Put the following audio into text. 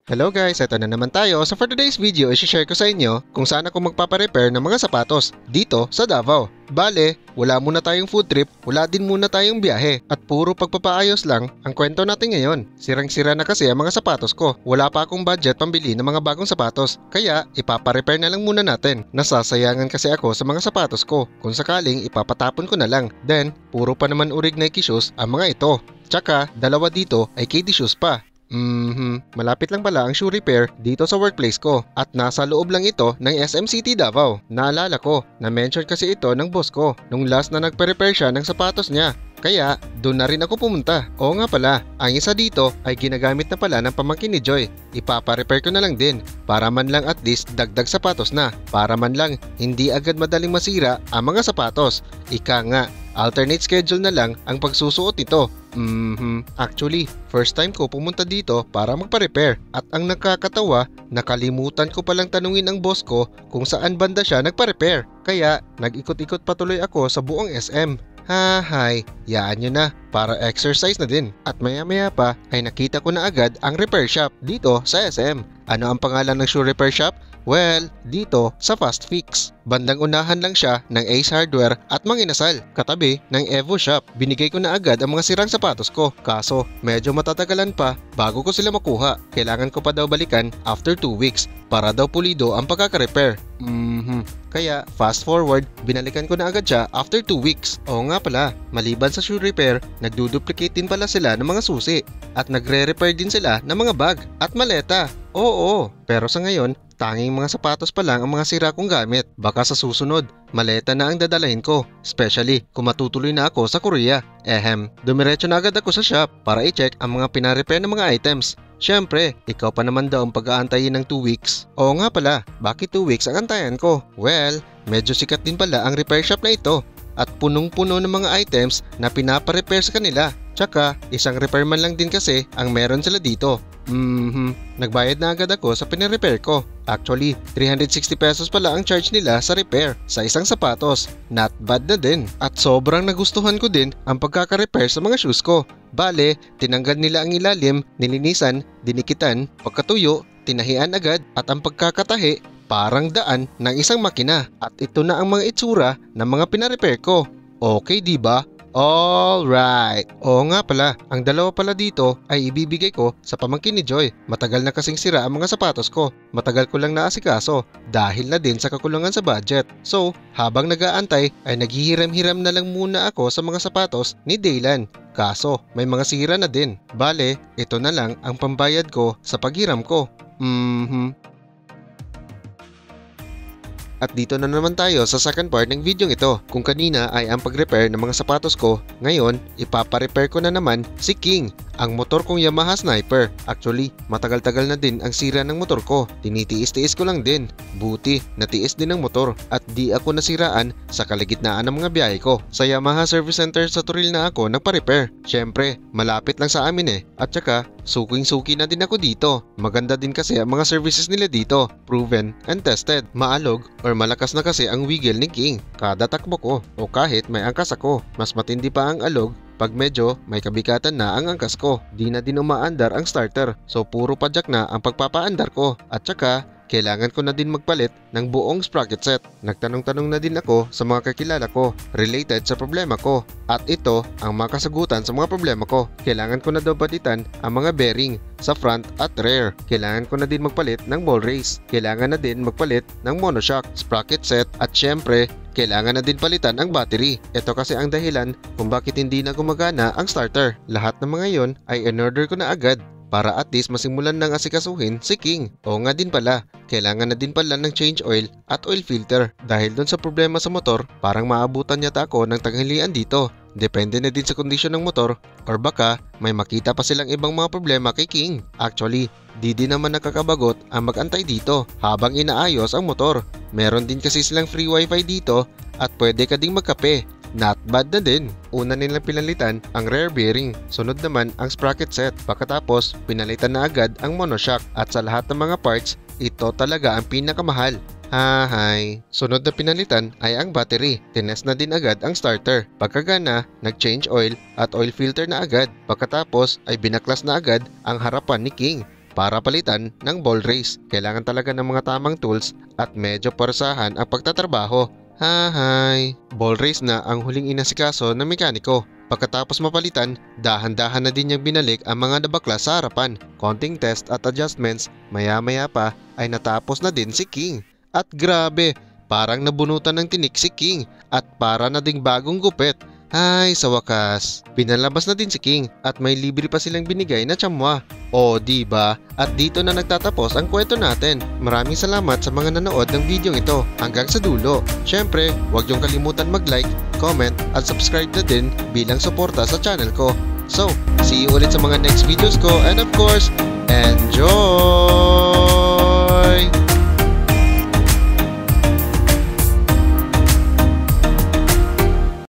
Hello guys, eto na naman tayo. So for today's video, i-share ko sa inyo kung saan ako magpaparepair ng mga sapatos dito sa Davao. Bale, wala muna tayong food trip, wala din muna tayong biyahe at puro pagpapaayos lang ang kwento natin ngayon. Sirang-sira na kasi ang mga sapatos ko. Wala pa akong budget pambili ng mga bagong sapatos. Kaya ipaparepair na lang muna natin. Nasasayangan kasi ako sa mga sapatos ko. Kung sakaling ipapatapon ko na lang. Then, puro pa naman urig Nike shoes ang mga ito. Tsaka, dalawa dito ay KD shoes pa. Malapit lang pala ang shoe repair dito sa workplace ko at nasa loob lang ito ng SM City Davao. Naalala ko, na-mention kasi ito ng boss ko nung last na nagpa-repair siya ng sapatos niya. Kaya doon na rin ako pumunta. Oo nga pala, ang isa dito ay ginagamit na pala ng pamangkin ni Joy. Ipapa-repair ko na lang din para man lang at least dagdag sapatos na. Para man lang hindi agad madaling masira ang mga sapatos. Ika nga, alternate schedule na lang ang pagsusuot nito. Actually, first time ko pumunta dito para magpa-repair at ang nakakatawa, nakalimutan ko palang tanungin ang boss ko kung saan banda siya nagpa-repair. Kaya nag-ikot-ikot patuloy ako sa buong SM. Yaan nyo na para exercise na din. At maya-maya pa ay nakita ko na agad ang repair shop dito sa SM. Ano ang pangalan ng shoe repair shop? Well, dito sa Fast Fix. Bandang unahan lang siya ng Ace Hardware at Manginasal, katabi ng Evo Shop. Binigay ko na agad ang mga sirang sapatos ko. Kaso, medyo matatagalan pa bago ko sila makuha. Kailangan ko pa daw balikan after 2 weeks para daw pulido ang pagkaka-repair. Kaya fast forward, binalikan ko na agad siya after 2 weeks. Oo nga pala, maliban sa shoe repair, nagduduplicate din pala sila ng mga susi. At nagre-repair din sila ng mga bag at maleta. Oo, pero sa ngayon, tanging mga sapatos pa lang ang mga sira kong gamit. Baka sa susunod, maleta na ang dadalahin ko. Especially kung matutuloy na ako sa Korea. Dumiretso na agad ako sa shop para i-check ang mga pinarepair ng mga items. Siyempre, ikaw pa naman daw ang pag-aantayin ng 2 weeks. Oo nga pala, bakit 2 weeks ang antayan ko? Well, medyo sikat din pala ang repair shop na ito. At punong-puno ng mga items na pinapa-repair sa kanila. Tsaka, isang repairman lang din kasi ang meron sila dito. Nagbayad na agad ako sa pinarepair ko. Actually, 360 pesos pala ang charge nila sa repair sa isang sapatos. Not bad na din. At sobrang nagustuhan ko din ang pagkaka-repair sa mga shoes ko. Bale, tinanggal nila ang ilalim, nilinisan, dinikitan, pagkatuyo, tinahian agad at ang pagkakatahi parang daan ng isang makina. At ito na ang mga itsura ng mga pinarepair ko. Okay, diba? Alright. Oo nga pala, ang dalawa pala dito ay ibibigay ko sa pamangkin ni Joy. Matagal na kasing sira ang mga sapatos ko. Matagal ko lang naasikaso dahil na din sa kakulangan sa budget. So, habang nag-aantay ay naghihiram-hiram na lang muna ako sa mga sapatos ni Daylan. Kaso, may mga sira na din. Bale, ito na lang ang pambayad ko sa paghiram ko. At dito na naman tayo sa second part ng video ito. Kung kanina ay ang pag-repair ng mga sapatos ko, ngayon ipapa-repair ko na naman si King, ang motor kong Yamaha Sniper. Actually, matagal-tagal na din ang sira ng motor ko. Tinitiis-tiis ko lang din. Buti, natiis din ang motor at di ako nasiraan sa kalagitnaan ng mga biyahe ko. Sa Yamaha Service Center sa Turil na ako nagpa-repair. Syempre, malapit lang sa amin At saka, suking-suki na din ako dito. Maganda din kasi ang mga services nila dito. Proven and tested. Maalog or malakas na kasi ang wiggle ni King kada takbo ko o kahit may angkas ako. Mas matindi pa ang alog pag medyo may kabikatan na ang angkas ko. Di na din umaandar ang starter, so puro padyak na ang pagpapaandar ko. At saka, kailangan ko na din magpalit ng buong sprocket set. Nagtanong-tanong na din ako sa mga kakilala ko related sa problema ko. At ito ang makasagutan sa mga problema ko. Kailangan ko na daw balitan ang mga bearing sa front at rear. Kailangan ko na din magpalit ng ball race. Kailangan na din magpalit ng monoshock, sprocket set at syempre, kailangan na din palitan ang battery. Ito kasi ang dahilan kung bakit hindi na gumagana ang starter. Lahat ng mga yon ay in-order ko na agad para at least masimulan nang asikasuhin si King. Oo nga din pala, kailangan na din pala ng change oil at oil filter. Dahil doon sa problema sa motor, parang maabutan yata ako ng tanghalian dito. Depende na din sa kondisyon ng motor or baka may makita pa silang ibang mga problema kay King. Actually, di din naman nakakabagot ang mag-antay dito habang inaayos ang motor. Meron din kasi silang free wifi dito at pwede ka ding magkape. Not bad na din. Una nilang pinalitan ang rear bearing, sunod naman ang sprocket set. Pagkatapos, pinalitan na agad ang monoshock at sa lahat ng mga parts, ito talaga ang pinakamahal. Sunod na pinalitan ay ang battery. Tinest na din agad ang starter. Pagkagana, nag-change oil at oil filter na agad. Pagkatapos ay binaklas na agad ang harapan ni King. para palitan ng ball race. Kailangan talaga ng mga tamang tools at medyo porsahan ang pagtatrabaho. Hahay! Ball race na ang huling inasikaso ng mekaniko. Pagkatapos mapalitan, dahan-dahan na din niyang binalik ang mga nabaklas sa harapan. Konting test at adjustments, maya-maya pa ay natapos na din si King. At grabe, parang nabunutan ng tinik si King at para na ding bagong gupit. Ay, sa wakas, pinalabas na din si King at may libre pa silang binigay na tsamwa. O, diba? At dito na nagtatapos ang kwento natin. Maraming salamat sa mga nanood ng video ito hanggang sa dulo. Syempre, huwag niyong kalimutan mag-like, comment at subscribe na din bilang suporta sa channel ko. So, see you ulit sa mga next videos ko and of course, enjoy!